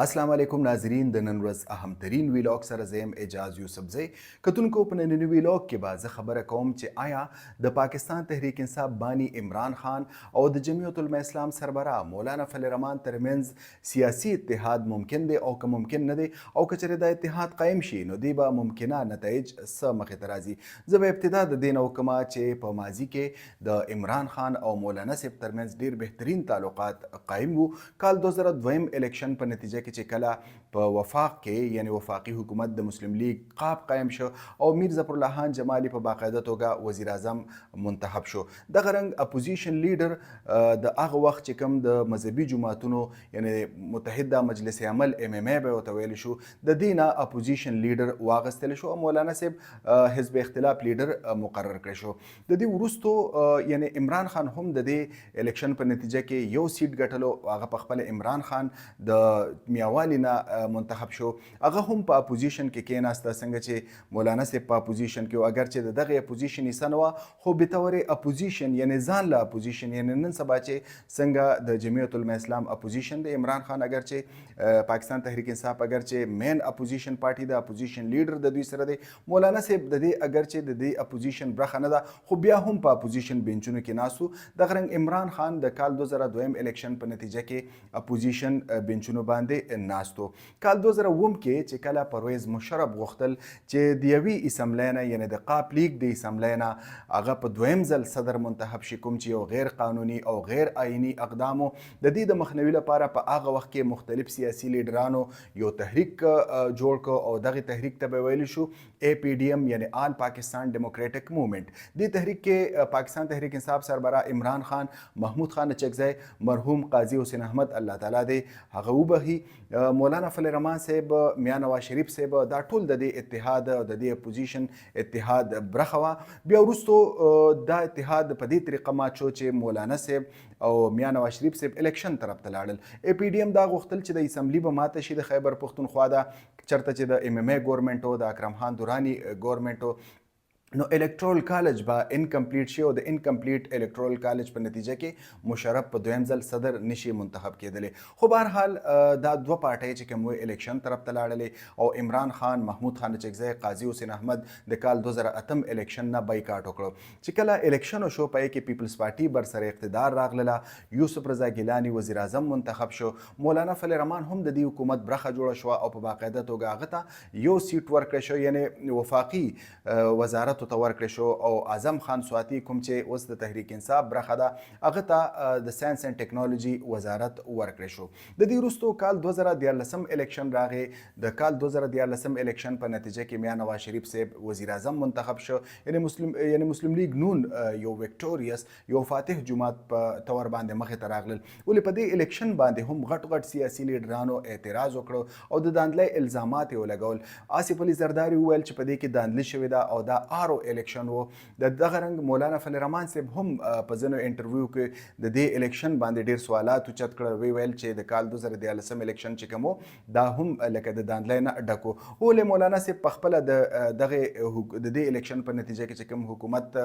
السلام علیکم ناظرین د نن ورځ اهم ترین ویلاګ سره زم اجاز یوسفزی کتونکو په نننی ویلاګ کې به زه خبره کوم چې آیا د پاکستان تحریک انصاف بانی عمران خان او د جمعیت العلماء اسلام سربراہ مولانا فضل الرحمن ترمنځ سیاسي اتحاد ممکن دی او که ممکن نه دی او که چېرې دا اتحاد قایم شي نو دی به ممکنه نتایج څه مخې ته راځي. زه به ابتدا د دې نه وکړم چې په ماضي کې د عمران خان او مولانا صاحب ترمنځ ډېر بهترین تعلقات قایم وو. کال 2002 الیکشن په نتیجه کې چې کله په وفاق کې یعنی وفاقي حکومت د مسلم لیگ قاب قایم شو او میر ظفر الله خان جمالي په باقاعده توګه وزیر اعظم منتخب شو. دغه رنګ اپوزیشن لیډر د هغه وخت چې کوم د مذهبي جماعتونو یعنی متحده مجلس عمل MMA به ورته ویل شو د دې نه اپوزیشن لیډر واغستل شو او مولانا صاحب حزب اختلاف لیډر مقرر کړی شو. د دې وروستو یعنی عمران خان هم د دې الیکشن په نتیجه کې یو سیټ ګټلو هغه په خپل عمران خان د میاوالی نه منتخب شو. هغه هم په اپوزیشن کې کېناسته څنګه چې مولانا صاحب په اپوزیشن کې و اگر چې د دغه اپوزیشن حصه نه وه خو بطور اپوزیشن یعنی ځان له اپوزیشن یعنی نن سبا چې څنګه د جمعیت العلماء اسلام اپوزیشن د عمران خان اگر چې پاکستان تحریک انصاف اگر چې مین اپوزیشن پارټي د اپوزیشن لیډر د دوی سره دی مولانا صاحب د دې اگر چې د دې اپوزیشن برخه نه ده خو بیا هم په اپوزیشن بینچونو کې ناستو. دغه رنګ عمران خان د کال 2002 الیکشن په نتیجه کې اپوزیشن بینچونو باندې ناستو. کال 2009 کې چې کله پرویز مشرف غوښتل چې د یوې اسمبلی نه یعنی د قاپ لیگ د اسمبلی نه هغه په دویم ځل صدر منتخب شي کوم چې یو غیر قانوني او غیر آئینی اقدامو د دې د مخنیوي لپاره په هغه وخت کې مختلف سیاسي لیډرانو یو تحریک جوړ کړ او دغه تحریک ته به ویل شو APDM یعنی آل پاکستان ډیموکریټک موومنٹ. دې تحریک کې پاکستان تحریک انصاف سربراہ عمران خان، محمود خان اچکزی، مرحوم قاضی حسین احمد الله تعالی دې هغه وبخي، مولانا فضل الرحمن صاحب، میاں نواز شریف صاحب، دا ټول د دې اتحاد او د دې اپوزیشن اتحاد برخه وه. بیا وروستو دا اتحاد په دې طریقه مات شو چې مولانا صاحب او میاں نواز شریف صاحب الیکشن طرف ته لاړل. APDM دا غوښتل چې د اسمبلی به ماته شي د خیبر پښتونخوا ده چېرته چې د MMA ګورنمنټ و د اکرم خان دراني ګورنمنټ و نو الکټرال کالج به انکمپلیټ شي او د انکمپلیټ الکټرال کالج په نتیجه کې مشرف په دویم ځل صدر نشي منتخب کېدلی. خو بهرحال دا دوه پارټۍ چې کوم وی الیکشن طرف ته لاړلې او عمران خان، محمود خان اچکزی، قاضي حسین احمد د کال 2008 الیکشن نه بایکاټ وکړو. چې کله الیکشن وشو په کې پیپلز پارټي بر سره اقتدار راغله، یوسف رضا ګیلاني وزیر اعظم منتخب شو، مولانا فضل الرحمن هم د دې حکومت برخه جوړه شوه او په باقاعده توګه هغه ته یو سیټ ورکړی شو یعنی وفاقي وزارت ته ورکړی شو او اعظم خان سواتی کوم چې اوس د تحریک انصاف برخه ده هغه ته د ساینس اینډ ټیکنالوژي وزارت ورکړی شو. د دې وروستو کال 2014 الیکشن راغی. د کال 2014 الیکشن په نتیجه کې میاں نواز شریف صاحب وزیر اعظم منتخب شو یعنی مسلم لیگ نون یو وکټوریس یو فاتح جماعت په تور باندې مخې ته راغلل. ولې په دې الیکشن باندې هم غټ سیاسي لیډرانو اعتراض وکړو او د داندلۍ الزامات یې ولګول. آصف علي زرداري وویل چې په دې کې داندلي شوې ده او دا آرو الیکشن و. د دغه رنګ مولانا فضل الرحمن صاحب هم په ځینو انټرویو کې د دې الیکشن باندې ډیر سوالات اوچت کړل. وی ویل چې د کال 2014 الیکشن چې کوم دا هم لکه د داندلۍ نه ډکو. ولې مولانا صاحب په خپله د دې الیکشن په نتیجه کې چې کوم حکومت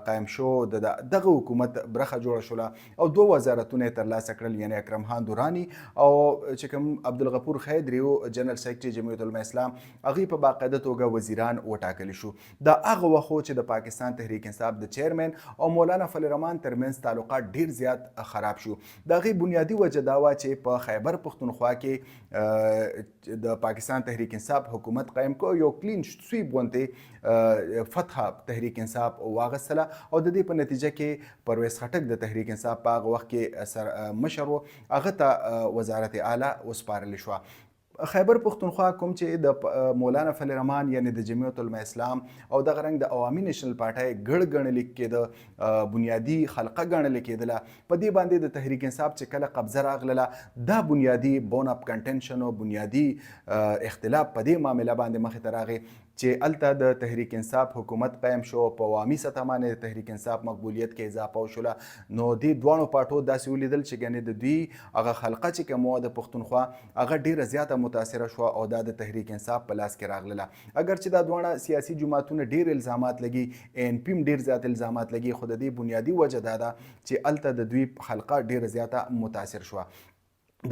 قایم شو دغه حکومت برخه جوړه شوله او دوه وزارتونه یې ترلاسه کړل یعنی اکرم خان دراني او چې کوم عبدالغفور خیدري و جنرال سیکرټري جمعیت العلماء اسلام هغوی په باقاعده توګه وزیران وټاکلی شو. دا هغه وخت چې د پاکستان تحریک انصاف د چیرمن او مولانا فضل الرحمن ترمنځ تعلقات ډیر زیات خراب شو. د هغې بنیادي وجه دا وه چې په خیبر پښتونخوا کې د پاکستان تحریک انصاف حکومت قایم کو یو کلین سویپ غوندې فتح تحریک انصاف واغستله او د دې په نتیجه کې پرویز خټک د تحریک انصاف په هغه وخت کې مشر و هغه ته وزارت اعلی وسپارل شوه. خیبر پښتونخوا کوم چې د مولانا فضل الرحمن یعنی د جمعیت العلماء اسلام او دغه رنګ د عوامي نیشنل پارټۍ ګډ ګڼل کېده، بنیادي حلقه ګڼل کېدله. په دې باندې د تحریک انصاف چې کله قبضه راغله دا بنیادي بون اپ کنټنشن او بنیادي اختلاف په دې معامله باندې مخې ته راغی چې هلته د تحریک انصاف حکومت قایم شو. په عوامي سطح باندې د تحریک انصاف مقبولیت کې اضافه وشوله. نو دې دواړو پارټو داسې ولیدل چې ګنې د دوی هغه حلقه چې کوم وه د پښتونخوا هغه ډیره زیاته متاثره شوه او دا د تحریک انصاف په لاس کې راغله. اگر چې دا دواړه سیاسي جماعتونه ډیر الزامات لګي، ANP هم ډیر زیات الزامات لګي، خو د دې بنیادي وجه دا ده چې هلته د دوی حلقه ډیره زیاته متاثر شوه.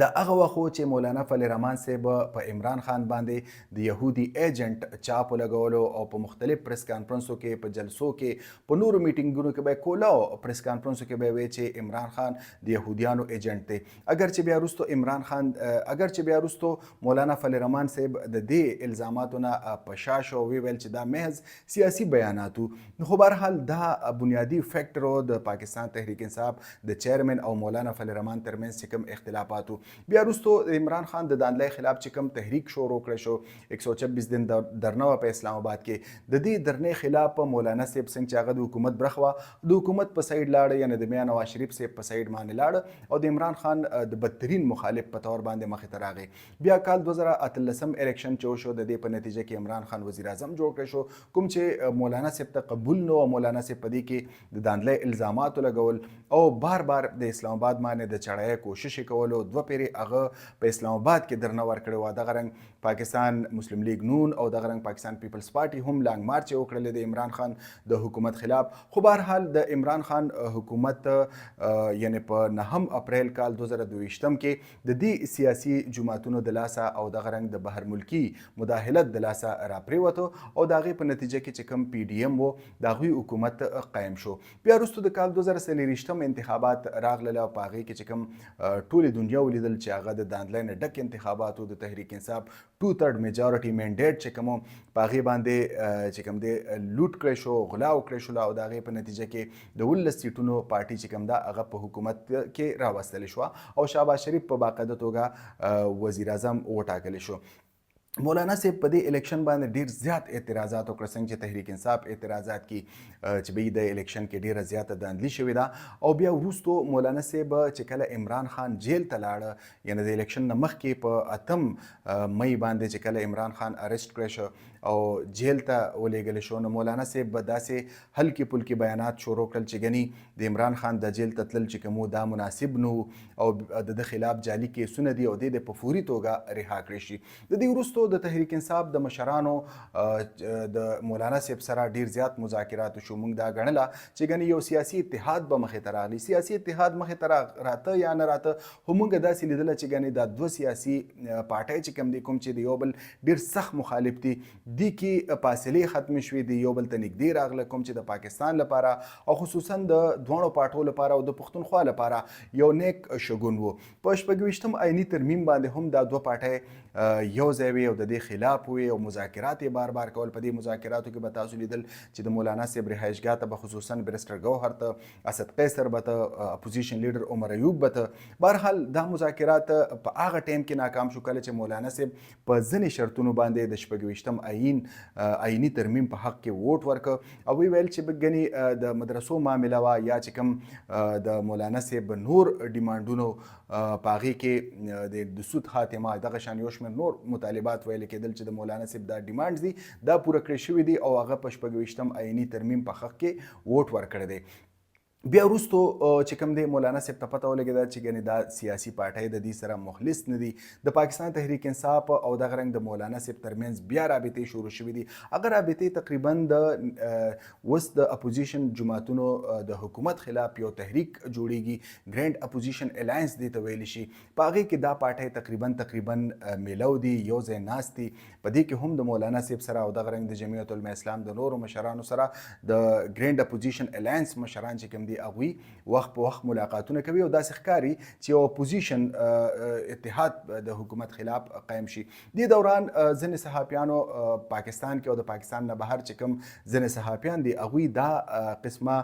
د هغه وخت چې مولانا فضل الرحمن صاحب په عمران خان باندې د يهودي ایجنټ چاپ لګولو او په مختلف پریس کانفرنسو کې په جلسو کې په نورو میټینګونو کې به کولاو پریس کانفرنسو کې به وی چې عمران خان د يهوديانو ایجنټ دی اگر چې بیا وروسته عمران خان اگر چې بیا وروسته مولانا فضل الرحمن صاحب د دې الزاماتونه په شا شو وی ویل چې دا محض سیاسي بیاناتو خو بهرحال دا بنیادی فیکټر د پاکستان تحریک انصاف د چیرمن او مولانا فضل الرحمن ترمنځ چې کوم اختلافاتو بیا وروسته عمران خان د دانلای خلاف چې کوم تحریک شروع کړی شو 126 دن درنه په اسلام آباد کې د دې درنې خلاف مولانا صاحب څنګه چې هغه د حکومت برخوا د حکومت په سایډ لاړ یعنی د میاں نواز شریف صاحب په سایډ باندې لاړ او د عمران خان د بدترین مخالف په تور باندې مخې ته راغی بیا کال 2013 الیکشن چې شو د دې په نتیجه کې عمران خان وزیر اعظم جوړ کړی شو کوم چې مولانا صاحب ته قبول نو مولانا صاحب په دې کې د دانلای الزامات لګول او بار بار د اسلام آباد باندې د چړای کوشش کولو دوه پیری هغه په اسلام آباد کې درنه ورکړی و دغه رنګ پاکستان مسلم لیگ نون او دغه رنګ پاکستان پیپلز پارټي هم لانګ مارچ وکړل د عمران خان د حکومت خلاف خو بهرحال د عمران خان حکومت یعنی په 9 اپریل کال 2022 کې د دې سیاسي جماعتونو د لاسه او دغه رنګ د بهر ملکی مداخلت د لاسه راپریوتو او دغه په نتیجه کې چې کوم پی ډی ایم وو دغه حکومت قائم شو بیا وروسته د کال 2023 انتخابات راغله او پاغي کې چې کوم ټول دنیا ولیدل چې هغه د دانلای نه ډک انتخاباتو د تحریک انصاف 2/3 میجارټي منډیټ چې کوم پاغي باندې چې کوم دی لوټ کړی شو غلا وکړی شو او دغه په نتیجه کې د 19 سیټونو پارټي چې کوم دا هغه په حکومت کې راوستل شو او شهباز شریف په باقاعده توګه وزیر اعظم وټاکل شو مولانا صاحب په دې الیکشن باندې ډیر زیات اعتراضات وکړ څنګه چې تحریک انصاف اعتراضات کی چې به د الیکشن کې ډیره زیاته داندلی شوې ده او بیا وروسته مولانا صاحب چې کله عمران خان جیل ته لاړ یعنی د الیکشن نه مخکې په 8 مئی باندې چې کله عمران خان اریسټ کړی شو او جیل ته ولېږل شو نو مولانا صاحب به داسې هلکې پلکې بیانات شروع کړل چې ګني د عمران خان د جیل ته تلل چې کوم دا مناسب نو او د خلاف جعلي کیسونه دي او د په فوري توګه رها کړی شي د دې وروسته د تحریک انصاف د مشرانو د مولانا صاحب سره ډیر زیات مذاکرات شو موږ دا غنله چې ګنې یو سیاسي اتحاد به مخې ته راغلی سیاسي اتحاد مخې ته راته یا نه راته خو موږ داسې لیدله چې ګنې دا دوه سیاسي پارټۍ چې کوم دي کوم چې د یو بل ډیر سخت مخالف دي دي کې فاصلې ختم شوې دي یو بل ته نږدې راغله کوم چې د پاکستان لپاره او خصوصا د دوه پارټو لپاره او د پښتونخوا لپاره یو نیک شګون وو په 28 آئینی ترمیم باندې هم دا دوه پارټۍ یو ځای وي او د دې خلاف وي او مذاکرات یې بار بار کول په دې مذاکراتو کې به تاسو لیدل چې د مولانا صاحب رهایشګاه ته به خصوصا بریسټر ګوهر ته اسد قیصر به ته اپوزیشن لیډر عمر ایوب به ته بهرحال دا مذاکرات په هغه ټایم کې ناکام شو کله چې مولانا صاحب په ځینې شرطونو باندې د 28 آئینی ترمیم په حق کې ووټ ورکړ او وی ویل چې بګنی د مدرسو معامله وا یا چې کوم د مولانا صاحب نور ډیمانډونو پاغي کې د سود خاتمه دغه شان یو شمېر نور مطالبات ویل کېدل چې د مولانا صاحب دا ډیمانډز دي دا پوره کړی شوي دي او هغه په 28 آئینی ترمیم په حق کې ووټ ورکړی دی بیا وروسته چې کوم دی مولانا صاحب ته پته ولګېده چې ګنې دا سیاسي پارټۍ د دې سره مخلص نه دي د پاکستان تحریک انصاف او دغه رنګ د مولانا صاحب ترمنځ بیا رابطې شروع شوې دي هغه رابطې تقریبا د اوس د اپوزیشن جماعتونو د حکومت خلاف یو تحریک جوړیږي ګرینډ اپوزیشن الاینس دی ته ویلی شي په هغې کې دا پارټۍ تقریبا میلو دي یو ځای ناست دي په دې کې هم د مولانا صاحب سره او دغه رنګ د جمعیت علماء اسلام د نورو مشرانو سره د ګرینډ اپوزیشن الاینس مشران چې کوم دي هغوی وخت په وخت ملاقاتونه کوي او داسې ښکاري چې یو اپوزیشن اتحاد د حکومت خلاف قایم شي دې دوران ځینې صحافیانو پاکستان کې او د پاکستان نه بهر چې کوم ځینې صحافیان دي هغوی دا قسمه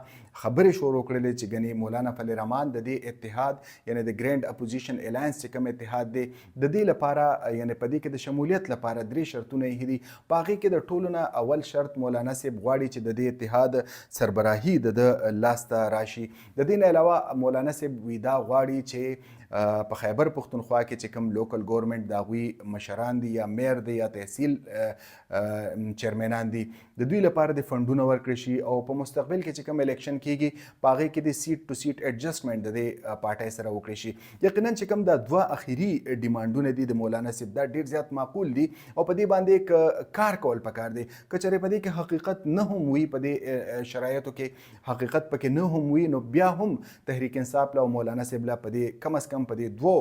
خبرې شروع کړلې چې ګنې مولانا فضل الرحمن د دې اتحاد یعنی د ګرینډ اپوزیشن الاینس چې کوم اتحاد دی د دې لپاره یعنی په دې کې د شمولیت لپاره 3 شرطونه یې دي په هغې کې د ټولو نه اول شرط مولانا صاحب غواړي چې د دې اتحاد سربراهي د لاس ته راشي د دې نه علاوه مولانا صاحب ویدا غواړي چې په خیبر پښتونخوا کې چې کوم لوکل ګورنمنت د هغوی مشران دي یا میر دی یا تحصیل چیرمنان دي د دوی لپاره د فنډونه ورکړي شي او په مستقبل کې چې کوم الیکشن کیږي په هغې کې د سیټ ټو سیټ ایډجسټمنټ د دې پارټۍ سره وکړي شي یقینا چې کوم دا دوه اخري ډیمانډونه دي د مولانا صاحب دا ډېر زیات معقول دي او په دې باندې کار کول پکار دی که چېرې په دې کې حقیقت نه هم وي په دې شرایطو کې حقیقت پکې نه هم وي نو بیا هم تحریک انصاف له مولانا صاحب له په دې کم از کم کم په دې دوو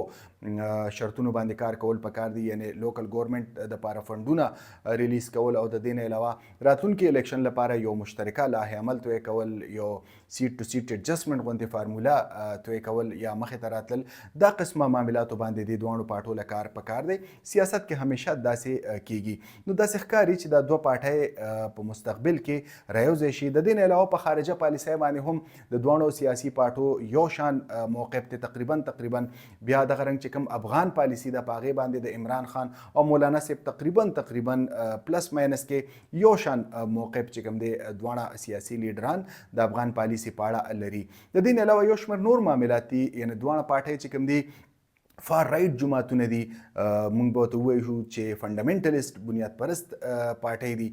شرطونو باندې کار کول پکار دي، یعنی لوکل ګورنمنت د پاره فندونه ریلیز کول او د دې نه علاوه راتلونکي الیکشن لپاره یو مشترکه لایحه عمل توی کول، یو سیټ ټو سیټ ایډجسټمنټ غوندې فارموله توی کول یا مخې ته راتلل، دا قسمه معاملاتو باندې د دواړو پارټو له کار پکار دی. سیاست کې همیشه داسې کیږي. نو داسې ښکاري چې دا دوه پارټۍ په مستقبل کې رايوځای شي. د دې نه علاوه په خارجه پالیسۍ باندې هم د دواړو سیاسي پارټو یو شان موقف دی تقریبا بیا دغه رنګ چې کوم افغان پالیسي ده په هغې باندې د عمران خان او مولانا صاحب تقریبا پلس ماینس کې یو شان موقف چې کوم دی دواړه سیاسي لیډران د افغان پالیسي په اړه لري. د دې نه علاوه یو شمېر نور معاملات دي، یعنې دواړه پارټۍ چې کوم دي فار رایټ جماعتونه دي، موږ به ورته ووایو چې فنډامنټلیسټ بنیاد پرست پارټۍ دي.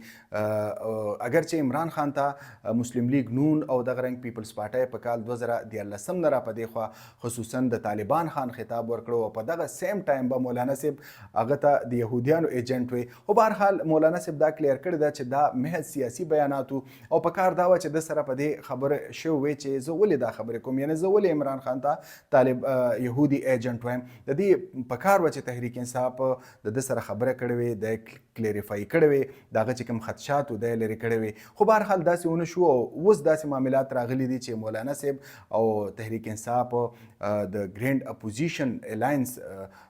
اگر چې عمران خان ته مسلم لیگ نون او دغه رنګ پیپلز پارټۍ په کال 2014 نه را په دې خوا خصوصا د طالبان خان خطاب ورکړو او په دغه سیم ټایم به مولانا صاحب هغه ته د یهودیانو ایجنټ وي. خو بهرحال مولانا صاحب دا کلیر کړی ده چې دا محض سیاسي بیاناتو او په کار دا وه چې د سره په دې خبره شوی وی چې زه ولې دا خبرې کوم، یعنې زه ولې عمران خان ته طالب یهودي ایجنټ وایم. د دې په کار وه چې تحریک انصاف د ده سره خبره کړې وې، د کلیریفای کړې وې، د هغه چې کوم خدشات و دی لرې کړې وې. خو بهرحال داسې ونه شو او اوس داسې معاملات راغلي دي چې مولانا صاحب او تحریک انصاف د ګرینډ اپوزیشن الاینس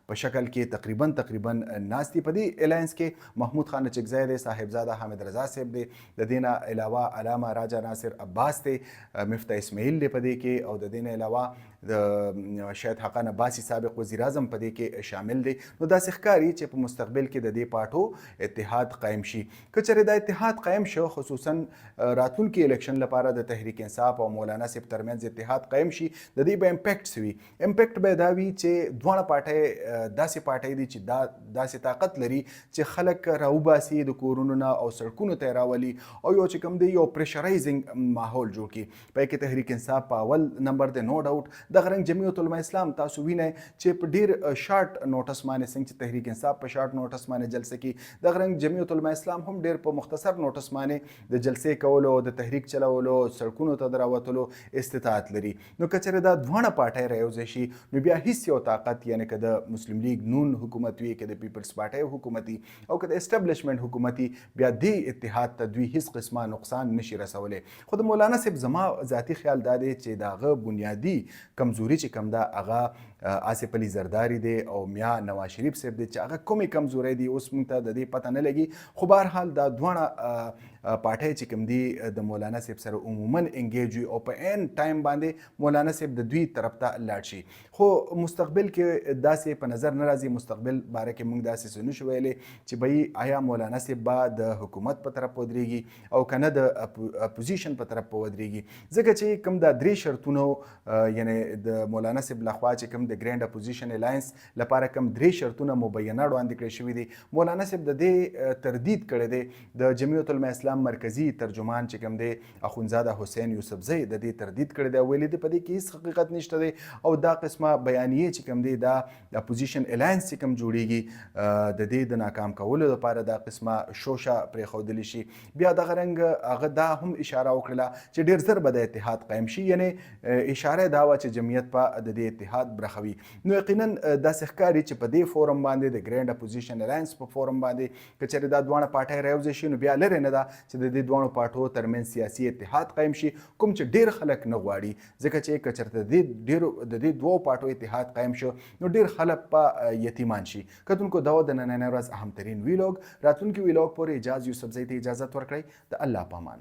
په شکل کې تقریبا ناست دي. په دې الاینس کې محمود خان چکزی دی، صاحبزاده حامد رضا صاحب دی، د دې نه علاوه علامه راجا ناصر عباس دی، مفتي اسماعیل دی په دې کې، او د دې نه علاوه د شاید حقان عباسي سابق وزیر اعظم په دې کې شامل دی. نو داسې ښکاري چې په مستقبل کې د دې پارټو اتحاد قایم شي. که چېرې دا اتحاد قایم شو، خصوصا راتلونکي الیکشن لپاره د تحریک انصاف او مولانا صاحب ترمنځ اتحاد قایم شي، د دې به امپیکټس وي. امپیکټ به دا وي چې دواړه پارټۍ داسې پارټۍ دي چې داسې طاقت لري چې خلک راوباسي د کورونو نه او سړکونو ته یې راولي او یو چې کوم دی یو پریشرایزینګ ماحول جوړ کړي. په کې تحریک انصاف په اول نمبر دی، نو ډاوټ. دغه رنګ جمعیت علما اسلام تاسو وینئ چې په ډېر شارټ نوټس باندې څنګه چې تحریک انصاف په شارټ نوټس باندې جلسه کوي، دغه رنګ جمعیت علما اسلام هم ډېر په مختصر نوټس باندې د جلسې کولو، د تحریک چلولو، سړکونو ته د راوتلو استطاعت لري. نو که چېرې دا دواړه پارټۍ رايوځای شي، نو بیا هیڅ یو طاقت، یعنې که د مسلم لیگ نون حکومت وي، که د پیپلز پارټۍ حکومت وي او که د اسټبلیشمنټ حکومت وي، بیا دې اتحاد ته دوی هیڅ قسمه نقصان نشي رسولی. خو د مولانا صاحب زما ذاتي خیال دا دی چې د هغه بنیادي کمزوري چې کوم ده هغه آصف علي زرداري دی او میا نواز شریف صاحب دی، چې هغه کومې کمزورۍ دي اوس موږ ته د دې پته نه لګي. خو بهرحال دا دواړه پارټۍ چې کوم دي د مولانا صاحب سره عموما انګیج وي او په عین ټایم باندې مولانا صاحب د دوی طرف ته لاړ شي. خو مستقبل کې داسې په نظر نه راځي، مستقبل باره کې موږ داسې څه نشو ویلی چې به آیا مولانا صاحب به د حکومت په طرف ودرېږي او که نه د اپوزیشن په طرف ودرېږي. ځکه چې کوم دا درې شرطونه یعنې د مولانا صاحب لخوا چې کوم د ګرینډ اپوزیشن الاینس لپاره کوم درې شرطونه مبینه وړاندې کړی شوي دي، مولانا صاحب د دې تردید کړی دی. د جمعیت علما اسلام مرکزي ترجمان چې کوم دی اخوندزاده حسین یوسفزی د دې تردید کړی دی، ویلي دی په دې کې هیڅ حقیقت نشته دی او دا قسمه بیانیې چې کوم دی دا اپوزیشن الاینس چې کوم جوړیږي د دې د ناکام کولو لپاره دا قسمه شوشه پرېښودلی شي. بیا دغه رنګ هغه دا هم اشاره وکړله چې ډېر زر به د اتحاد قایم شي، یعنې اشاره دا وه چې جمعیت به د دې اتحاد برخه وي. نو یقینا داسې ښکاري چې په دې فورم باندې د ګرینډ اپوزیشن الاینس په فورم باندې که چېرې دا دواړه پارټۍ رايوځای شي، نو بیا لرې نه ده چې د دې دواړو پارټو ترمنځ سیاسي اتحاد قایم شي، کوم چې ډېر خلک نه غواړي. ځکه چې که چېرته د دې دوو پارټو اتحاد قایم شو، نو ډېر خلک په یتیمان شي. کتونکو دا د نننۍ ورځ اهم ترین ویلوګ. راتلونکي ویلوګ پورې اجاز یوسفزۍ ته اجازت ورکړئ. د الله په امان.